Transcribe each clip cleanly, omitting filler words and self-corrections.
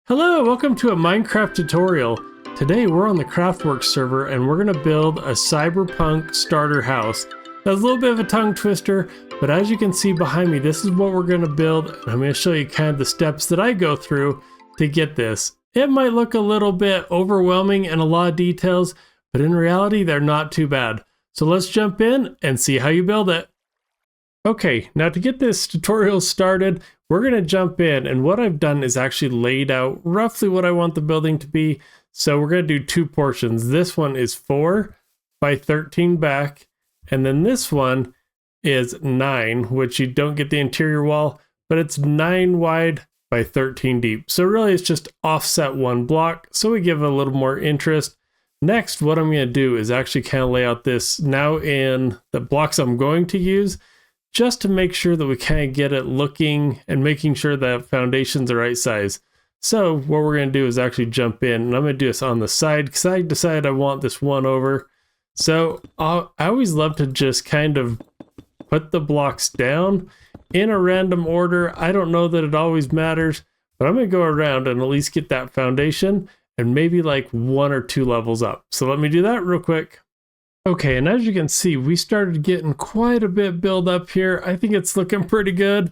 Hello, welcome to a Minecraft tutorial. Today we're on the Craftworks server and we're going to build a cyberpunk starter house. That's a little bit of a tongue twister, but as you can see behind me, this is what we're going to build. And I'm going to show you kind of the steps that I go through to get this. It might look a little bit overwhelming and a lot of details, but in reality, they're not too bad. So let's jump in and see how you build it. Okay, now to get this tutorial started, we're going to jump in, and what I've done is actually laid out roughly what I want the building to be. So we're going to do two portions. This one is 4 by 13 back, and then this one is 9, which you don't get the interior wall, but it's 9 wide by 13 deep. So really it's just offset one block, so we give it a little more interest. Next, what I'm going to do is actually kind of lay out this now in the blocks I'm going to use, just to make sure that we kind of get it looking and making sure that foundation's the right size. So what we're going to do is actually jump in, and I'm going to do this on the side because I decided I want this one over. So I always love to just kind of put the blocks down in a random order. I don't know that it always matters, but I'm going to go around and at least get that foundation and maybe like 1 or 2 levels up. So let me do that real quick. Okay, and as you can see, we started getting quite a bit built up here. I think it's looking pretty good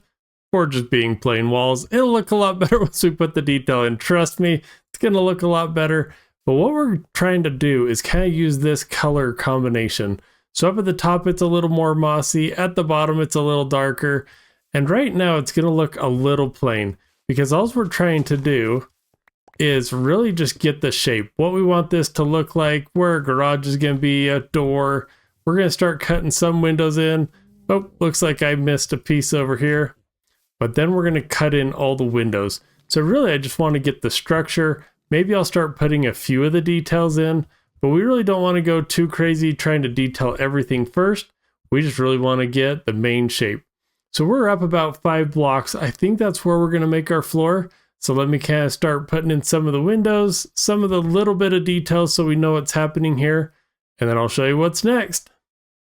for just being plain walls. It'll look a lot better once we put the detail in. Trust me, it's going to look a lot better. But what we're trying to do is kind of use this color combination. So up at the top, it's a little more mossy. At the bottom, it's a little darker. And right now, it's going to look a little plain because all we're trying to do is really just get the shape, what we want this to look like, where a garage is going to be, a door. We're going to start cutting some windows in. Oh, looks like I missed a piece over here. But then we're going to cut in all the windows. So really, I just want to get the structure. Maybe I'll start putting a few of the details in, but we really don't want to go too crazy trying to detail everything first. We just really want to get the main shape. So we're up about 5 blocks. I think that's where we're going to make our floor. So let me kind of start putting in some of the windows, some of the little bit of details so we know what's happening here, and then I'll show you what's next.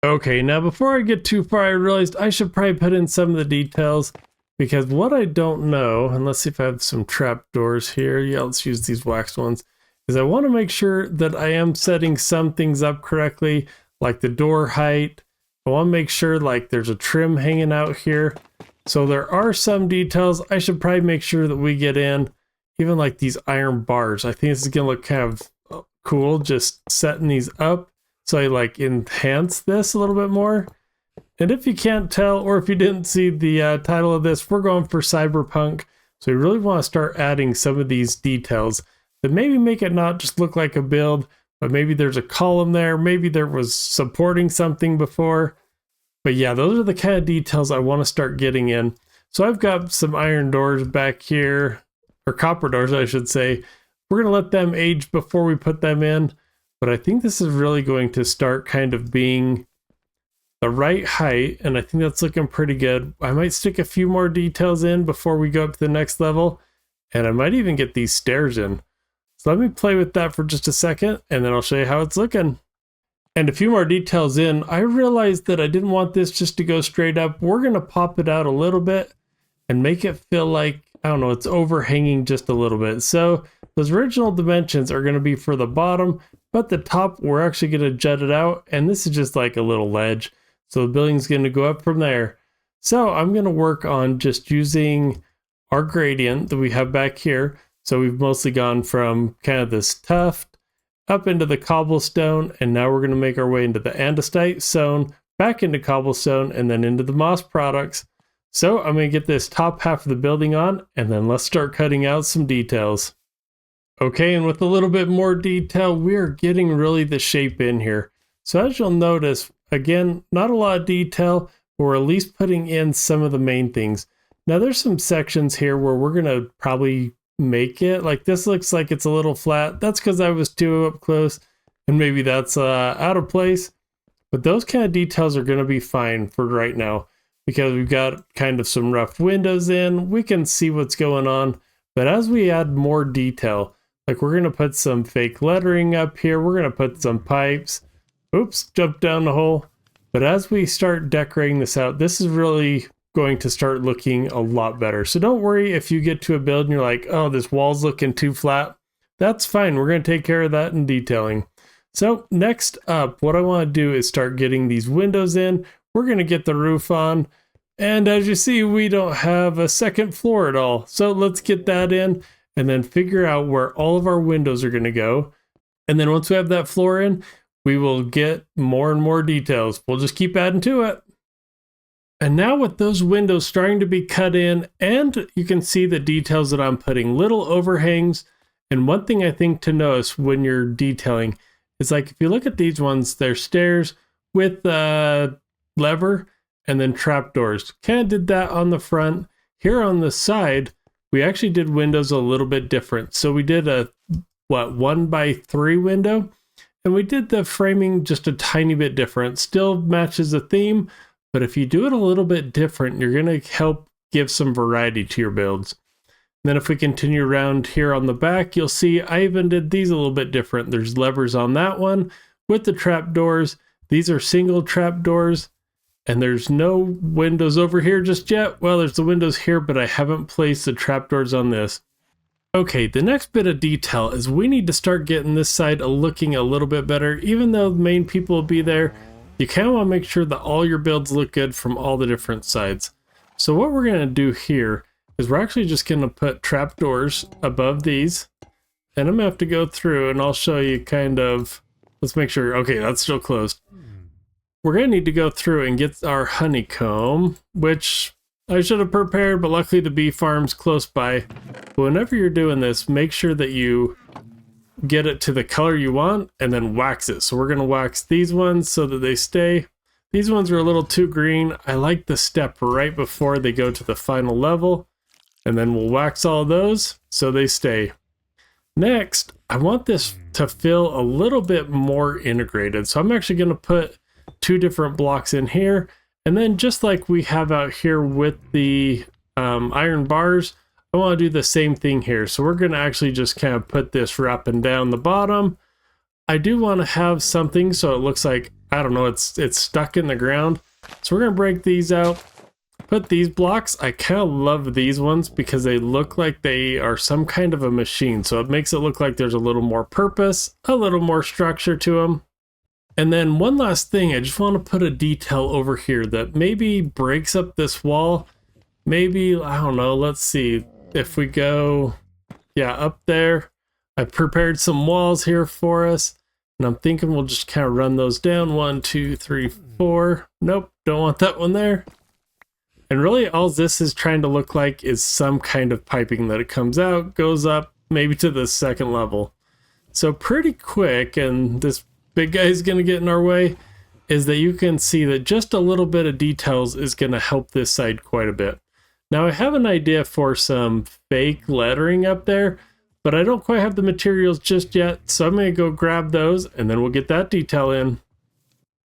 Okay, now before I get too far, I realized I should probably put in some of the details because what I don't know, and let's see if I have some trap doors here. Yeah, let's use these waxed ones, is I want to make sure that I am setting some things up correctly, like the door height. I want to make sure like there's a trim hanging out here. So there are some details I should probably make sure that we get in, even like these iron bars. I think this is going to look kind of cool, just setting these up. So I like enhance this a little bit more. And if you can't tell, or if you didn't see the title of this, we're going for cyberpunk. So we really want to start adding some of these details that maybe make it not just look like a build, but maybe there's a column there. Maybe there was supporting something before. But yeah, those are the kind of details I want to start getting in. So I've got some iron doors back here, or copper doors, I should say. We're going to let them age before we put them in. But I think this is really going to start kind of being the right height, and I think that's looking pretty good. I might stick a few more details in before we go up to the next level, and I might even get these stairs in. So let me play with that for just a second, and then I'll show you how it's looking. And a few more details in, I realized that I didn't want this just to go straight up. We're going to pop it out a little bit and make it feel like, I don't know, it's overhanging just a little bit. So those original dimensions are going to be for the bottom, but the top, we're actually going to jut it out. And this is just like a little ledge. So the building's going to go up from there. So I'm going to work on just using our gradient that we have back here. So we've mostly gone from kind of this tuft up into the cobblestone, and now we're going to make our way into the andesite stone, back into cobblestone, and then into the moss products. So I'm going to get this top half of the building on, and then let's start cutting out some details. Okay, and with a little bit more detail, we are getting really the shape in here. So as you'll notice, again, not a lot of detail, but we're at least putting in some of the main things. Now there's some sections here where we're going to probably make it like this. Looks like it's a little flat. That's because I was too up close, and maybe that's out of place. But those kind of details are going to be fine for right now because we've got kind of some rough windows in. We can see what's going on. But as we add more detail, like we're going to put some fake lettering up here, we're going to put some pipes. Oops, jumped down the hole. But as we start decorating this out, this is really going to start looking a lot better. So don't worry if you get to a build and you're like, oh, this wall's looking too flat. That's fine. We're going to take care of that in detailing. So next up, what I want to do is start getting these windows in. We're going to get the roof on. And as you see, we don't have a second floor at all. So let's get that in and then figure out where all of our windows are going to go. And then once we have that floor in, we will get more and more details. We'll just keep adding to it. And now with those windows starting to be cut in, and you can see the details that I'm putting, little overhangs. And one thing I think to notice when you're detailing is, like, if you look at these ones, they're stairs with a lever and then trapdoors. Kind of did that on the front. Here on the side, we actually did windows a little bit different. So we did a 1x3 window, and we did the framing just a tiny bit different. Still matches the theme, but if you do it a little bit different, you're going to help give some variety to your builds. And then if we continue around here on the back, you'll see I even did these a little bit different. There's levers on that one with the trapdoors. These are single trapdoors, and there's no windows over here just yet. Well, there's the windows here, but I haven't placed the trapdoors on this. Okay, the next bit of detail is we need to start getting this side looking a little bit better. Even though the main people will be there, you kind of want to make sure that all your builds look good from all the different sides. So what we're going to do here is we're actually just going to put trapdoors above these. And I'm going to have to go through and I'll show you kind of, let's make sure, okay, that's still closed. We're going to need to go through and get our honeycomb, which I should have prepared, but luckily the bee farm's close by. But whenever you're doing this, make sure that you get it to the color you want and then wax it. So we're going to wax these ones so that they stay. These ones are a little too green. I like the step right before they go to the final level. And then we'll wax all of those so they stay. Next, I want this to feel a little bit more integrated. So I'm actually going to put 2 different blocks in here. And then just like we have out here with the iron bars, I want to do the same thing here. So we're going to actually just kind of put this wrapping down the bottom. I do want to have something so it looks like, I don't know, it's stuck in the ground. So we're going to break these out. Put these blocks. I kind of love these ones because they look like they are some kind of a machine. So it makes it look like there's a little more purpose, a little more structure to them. And then one last thing, I just want to put a detail over here that maybe breaks up this wall. Maybe, I don't know, let's see. If we go, yeah, up there, I prepared some walls here for us. And I'm thinking we'll just kind of run those down. 1, 2, 3, 4. Nope, don't want that one there. And really all this is trying to look like is some kind of piping that it comes out, goes up, maybe to the second level. So pretty quick, and this big guy is going to get in our way, is that you can see that just a little bit of details is going to help this side quite a bit. Now I have an idea for some fake lettering up there, but I don't quite have the materials just yet, so I'm going to go grab those and then we'll get that detail in.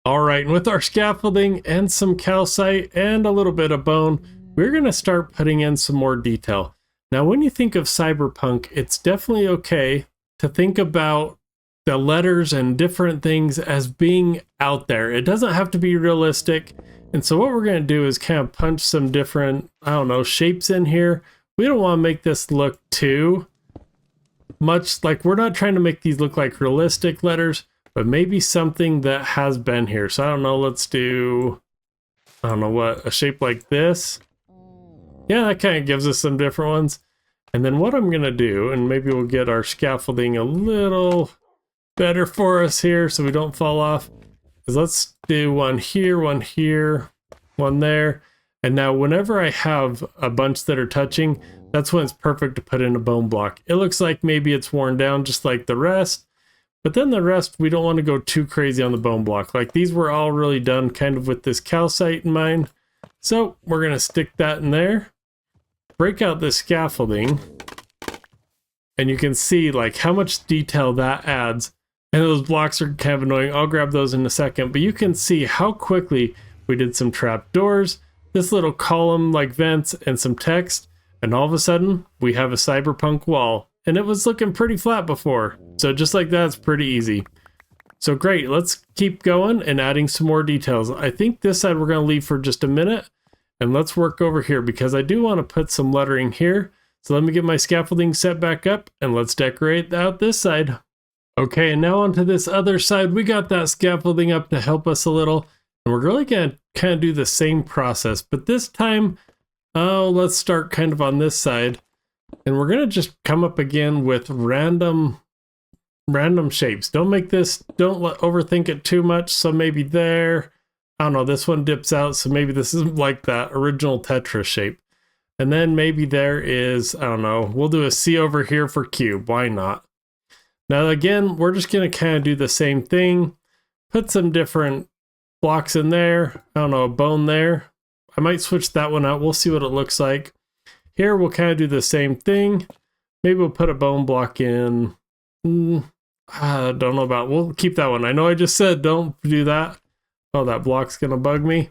Alright, and with our scaffolding and some calcite and a little bit of bone, we're going to start putting in some more detail. Now when you think of cyberpunk, it's definitely okay to think about the letters and different things as being out there. It doesn't have to be realistic. And so what we're going to do is kind of punch some different, I don't know, shapes in here. We don't want to make this look too much like, we're not trying to make these look like realistic letters, but maybe something that has been here. So I don't know, let's do, I don't know what, a shape like this. Yeah, that kind of gives us some different ones. And then what I'm going to do, and maybe we'll get our scaffolding a little better for us here so we don't fall off, is let's do one here, one there. And now whenever I have a bunch that are touching, that's when it's perfect to put in a bone block. It looks like maybe it's worn down just like the rest, but then the rest, we don't want to go too crazy on the bone block. Like these were all really done kind of with this calcite in mind. So we're going to stick that in there, break out the scaffolding, and you can see like how much detail that adds. And those blocks are kind of annoying. I'll grab those in a second, but you can see how quickly we did some trap doors, this little column like vents, and some text. And all of a sudden we have a cyberpunk wall, and it was looking pretty flat before. So just like that, it's pretty easy. So great, let's keep going and adding some more details. I think this side we're going to leave for just a minute, And let's work over here because I do want to put some lettering here. So let me get my scaffolding set back up and let's decorate out this side. Okay, and now onto this other side. We got that scaffolding up to help us a little. And we're really going to kind of do the same process. But this time, let's start kind of on this side. And we're going to just come up again with random shapes. Don't overthink it too much. So maybe there. I don't know, this one dips out, so maybe this isn't like that original Tetris shape. And then maybe there is, I don't know, we'll do a C over here for cube. Why not? Now again, we're just going to kind of do the same thing. Put some different blocks in there. I don't know, a bone there. I might switch that one out. We'll see what it looks like. Here we'll kind of do the same thing. Maybe we'll put a bone block in. I don't know about, we'll keep that one. I know I just said don't do that. Oh, that block's gonna bug me.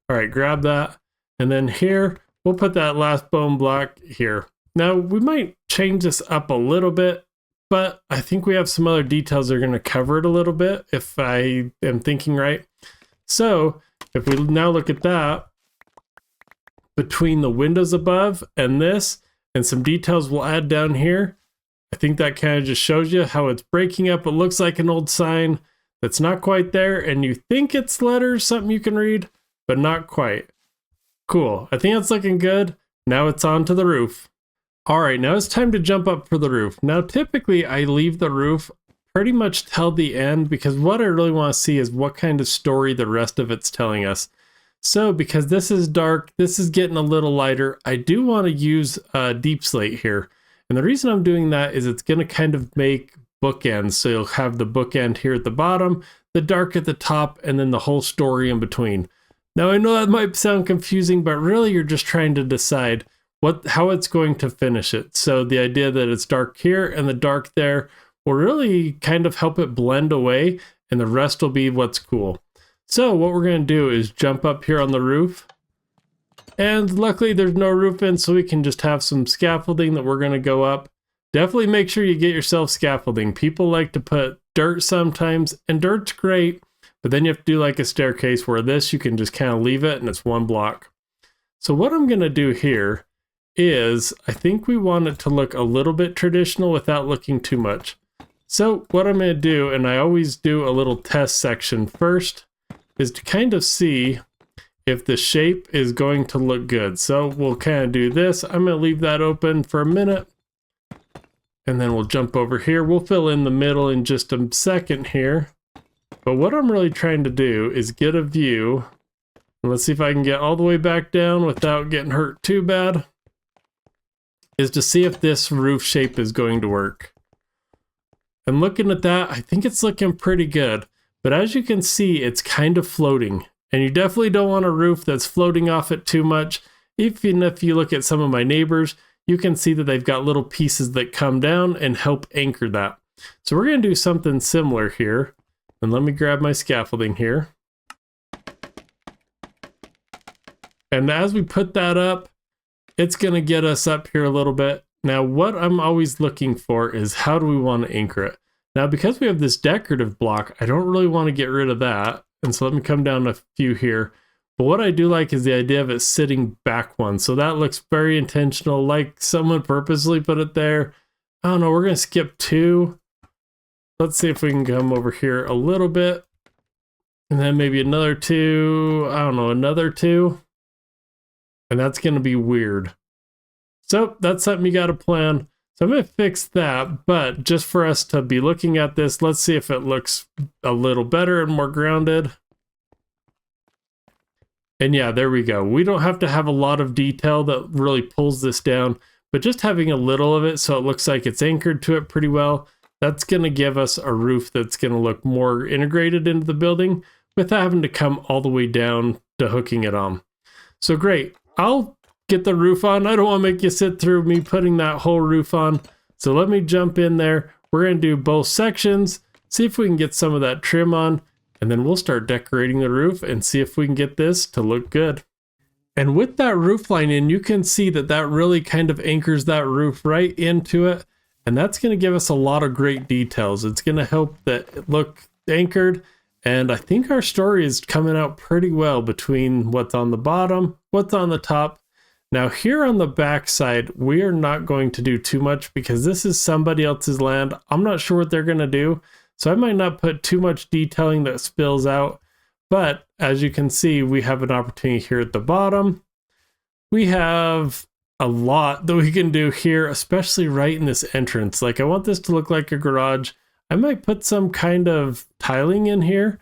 All right, grab that. And then here, we'll put that last bone block here. Now, we might change this up a little bit, but I think we have some other details that are gonna cover it a little bit, if I am thinking right. So, if we now look at that, between the windows above and this, and some details we'll add down here, I think that kind of just shows you how it's breaking up. It looks like an old sign that's not quite there, and you think it's letters, something you can read, but not quite. Cool. I think it's looking good. Now it's on to the roof. All right, now it's time to jump up for the roof. Now, typically I leave the roof pretty much till the end because what I really want to see is what kind of story the rest of it's telling us. So because this is dark, this is getting a little lighter, I do want to use deep slate here. And the reason I'm doing that is it's going to kind of make bookends. So you'll have the bookend here at the bottom, the dark at the top, and then the whole story in between. Now I know that might sound confusing, but really you're just trying to decide how it's going to finish it. So the idea that it's dark here and the dark there will really kind of help it blend away, and the rest will be what's cool. So what we're going to do is jump up here on the roof. And luckily there's no roof in, so we can just have some scaffolding that we're going to go up. Definitely make sure you get yourself scaffolding. People like to put dirt sometimes, and dirt's great, but then you have to do like a staircase where this, you can just kind of leave it and it's one block. So what I'm going to do here is, I think we want it to look a little bit traditional without looking too much. So what I'm going to do, and I always do a little test section first, is to kind of see if the shape is going to look good. So we'll kind of do this. I'm going to leave that open for a minute. And then we'll jump over here. We'll fill in the middle in just a second here. But what I'm really trying to do is get a view. And let's see if I can get all the way back down without getting hurt too bad. Is to see if this roof shape is going to work. And looking at that, I think it's looking pretty good. But as you can see, it's kind of floating. And you definitely don't want a roof that's floating off it too much. Even if you look at some of my neighbors, you can see that they've got little pieces that come down and help anchor that. So we're going to do something similar here. And let me grab my scaffolding here. And as we put that up, it's going to get us up here a little bit. Now, what I'm always looking for is how do we want to anchor it? Now, because we have this decorative block, I don't really want to get rid of that. And so let me come down a few here. But what I do like is the idea of it sitting back one. So that looks very intentional, like someone purposely put it there. I don't know, we're going to skip 2. Let's see if we can come over here a little bit. And then maybe another 2. I don't know, another 2. And that's going to be weird. So that's something you got to plan. So I'm going to fix that. But just for us to be looking at this, let's see if it looks a little better and more grounded. And yeah, there we go. We don't have to have a lot of detail that really pulls this down, but just having a little of it so it looks like it's anchored to it pretty well, that's going to give us a roof that's going to look more integrated into the building without having to come all the way down to hooking it on. So great. I'll get the roof on. I don't want to make you sit through me putting that whole roof on. So let me jump in there. We're going to do both sections, see if we can get some of that trim on. And then we'll start decorating the roof and see if we can get this to look good. And with that roof line in, you can see that that really kind of anchors that roof right into it. And that's going to give us a lot of great details. It's going to help that it look anchored. And I think our story is coming out pretty well between what's on the bottom, what's on the top. Now here on the back side, we are not going to do too much because this is somebody else's land. I'm not sure what they're going to do, so I might not put too much detailing that spills out. But as you can see, we have an opportunity here at the bottom. We have a lot that we can do here, especially right in this entrance. Like, I want this to look like a garage. I might put some kind of tiling in here,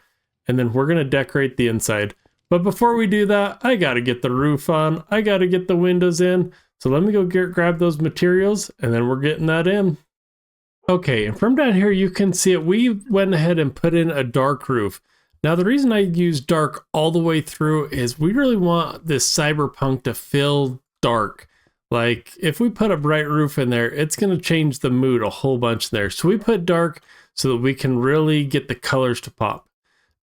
and then we're going to decorate the inside. But before we do that, I got to get the roof on. I got to get the windows in. So let me go grab those materials, and then we're getting that in. Okay, and from down here, you can see it. We went ahead and put in a dark roof. Now, the reason I use dark all the way through is we really want this cyberpunk to feel dark. Like, if we put a bright roof in there, it's going to change the mood a whole bunch there. So we put dark so that we can really get the colors to pop.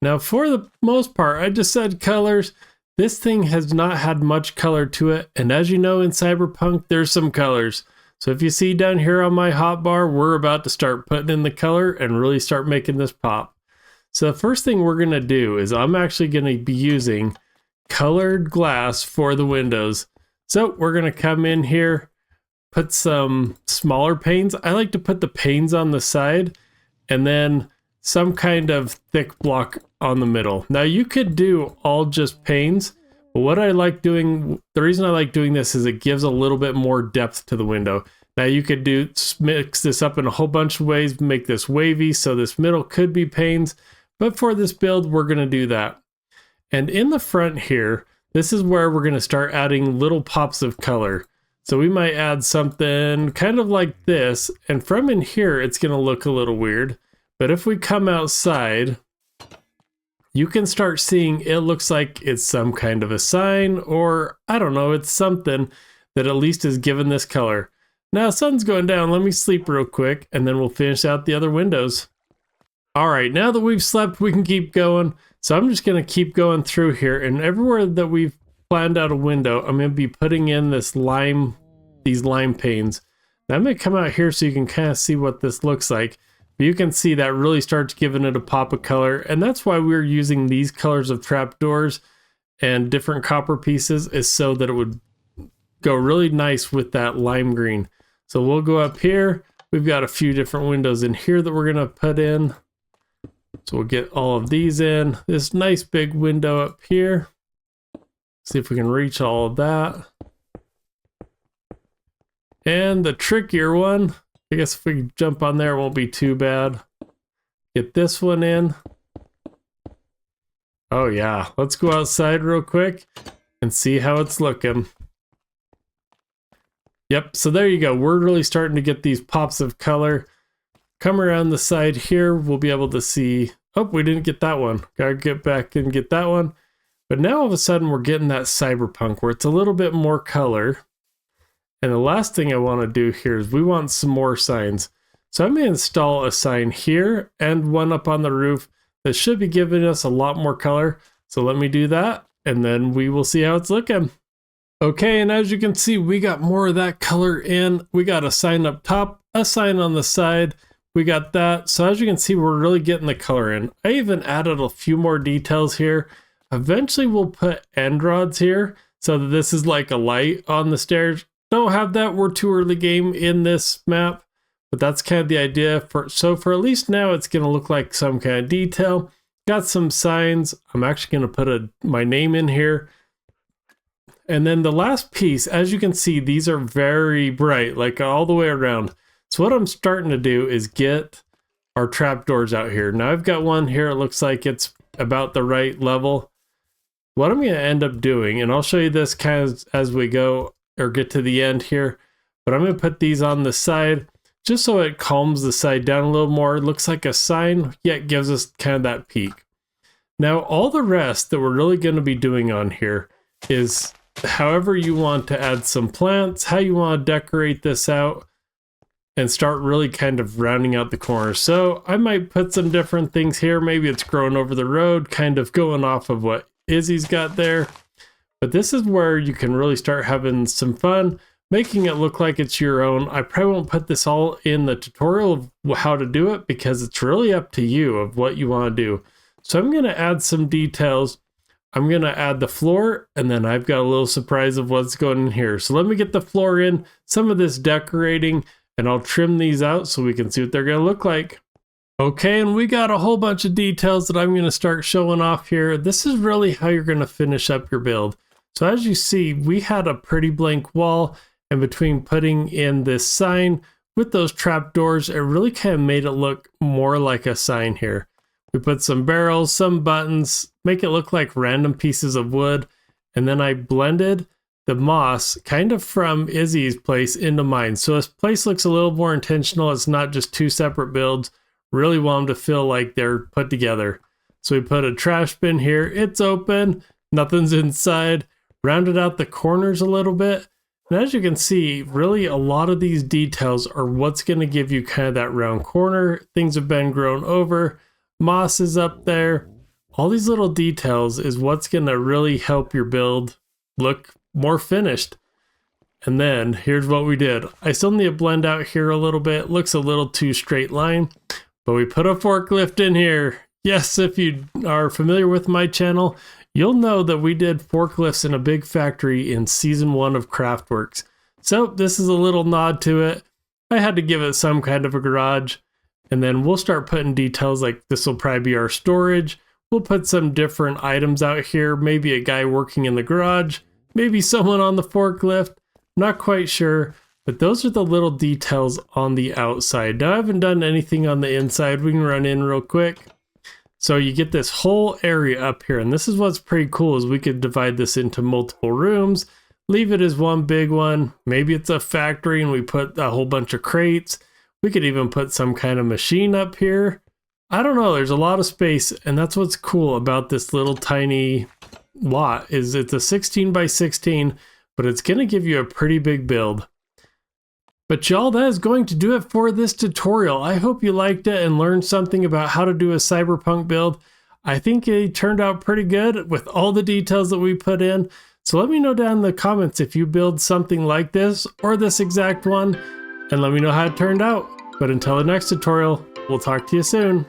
Now, for the most part, I just said colors. This thing has not had much color to it. And as you know, in Cyberpunk, there's some colors. So if you see down here on my hotbar, we're about to start putting in the color and really start making this pop. So the first thing we're going to do is I'm actually going to be using colored glass for the windows. So we're going to come in here, put some smaller panes. I like to put the panes on the side and then some kind of thick block on the middle. Now you could do all just panes, but what I like doing, the reason I like doing this is it gives a little bit more depth to the window. Now you could mix this up in a whole bunch of ways, make this wavy, so this middle could be panes, but for this build, we're going to do that. And in the front here, this is where we're going to start adding little pops of color. So we might add something kind of like this, and from in here, it's going to look a little weird. But if we come outside, you can start seeing it looks like it's some kind of a sign, or I don't know, it's something that at least is given this color. Now, sun's going down. Let me sleep real quick, and then we'll finish out the other windows. All right, now that we've slept, we can keep going. So I'm just going to keep going through here, and everywhere that we've planned out a window, I'm going to be putting in these lime panes. Now I'm going to come out here so you can kind of see what this looks like. But you can see that really starts giving it a pop of color, and that's why we're using these colors of trapdoors and different copper pieces, is so that it would go really nice with that lime green. So we'll go up here. We've got a few different windows in here that we're going to put in. So we'll get all of these in. This nice big window up here. See if we can reach all of that. And the trickier one, I guess if we jump on there, it won't be too bad. Get this one in. Oh yeah, let's go outside real quick and see how it's looking. Yep, so there you go. We're really starting to get these pops of color. Come around the side here, we'll be able to see, oh, we didn't get that one. Gotta get back and get that one. But now all of a sudden we're getting that cyberpunk where it's a little bit more color. And the last thing I want to do here is we want some more signs. So I'm going to install a sign here and one up on the roof that should be giving us a lot more color. So let me do that, and then we will see how it's looking. Okay, and as you can see, we got more of that color in. We got a sign up top, a sign on the side. We got that. So as you can see, we're really getting the color in. I even added a few more details here. Eventually we'll put end rods here so that this is like a light on the stairs. Don't have that, we're too early game in this map, but that's kind of the idea. So for at least now, it's going to look like some kind of detail. Got some signs. I'm actually going to put my name in here. And then the last piece, as you can see, these are very bright, like all the way around. So what I'm starting to do is get our trapdoors out here. Now I've got one here. It looks like it's about the right level. What I'm going to end up doing, and I'll show you this kind of as we go or get to the end here, but I'm going to put these on the side just so it calms the side down a little more. It looks like a sign, yet gives us kind of that peak. Now all the rest that we're really going to be doing on here is however you want to add some plants, how you want to decorate this out, and start really kind of rounding out the corners. So I might put some different things here. Maybe it's growing over the road, kind of going off of what Izzy's got there. But this is where you can really start having some fun, making it look like it's your own. I probably won't put this all in the tutorial of how to do it because it's really up to you of what you want to do. So I'm gonna add some details. I'm gonna add the floor, and then I've got a little surprise of what's going in here. So let me get the floor in, some of this decorating, and I'll trim these out so we can see what they're gonna look like. Okay, and we got a whole bunch of details that I'm gonna start showing off here. This is really how you're gonna finish up your build. So as you see, we had a pretty blank wall, and between putting in this sign with those trap doors, it really kind of made it look more like a sign here. We put some barrels, some buttons, make it look like random pieces of wood, and then I blended the moss kind of from Izzy's place into mine. So this place looks a little more intentional. It's not just two separate builds. Really want them to feel like they're put together. So we put a trash bin here. It's open, nothing's inside. Rounded out the corners a little bit. And as you can see, really a lot of these details are what's going to give you kind of that round corner. Things have been grown over. Moss is up there. All these little details is what's going to really help your build look more finished. And then here's what we did. I still need to blend out here a little bit. Looks a little too straight line, but we put a forklift in here. Yes, if you are familiar with my channel, you'll know that we did forklifts in a big factory in season 1 of Craftworks. So this is a little nod to it. I had to give it some kind of a garage. And then we'll start putting details like this will probably be our storage. We'll put some different items out here. Maybe a guy working in the garage. Maybe someone on the forklift. Not quite sure. But those are the little details on the outside. Now I haven't done anything on the inside. We can run in real quick. So you get this whole area up here, and this is what's pretty cool is we could divide this into multiple rooms, leave it as one big one. Maybe it's a factory and we put a whole bunch of crates. We could even put some kind of machine up here. I don't know, there's a lot of space, and that's what's cool about this little tiny lot is it's a 16 by 16, but it's gonna give you a pretty big build. But y'all, that is going to do it for this tutorial. I hope you liked it and learned something about how to do a cyberpunk build. I think it turned out pretty good with all the details that we put in. So let me know down in the comments if you build something like this or this exact one, and let me know how it turned out. But until the next tutorial, we'll talk to you soon.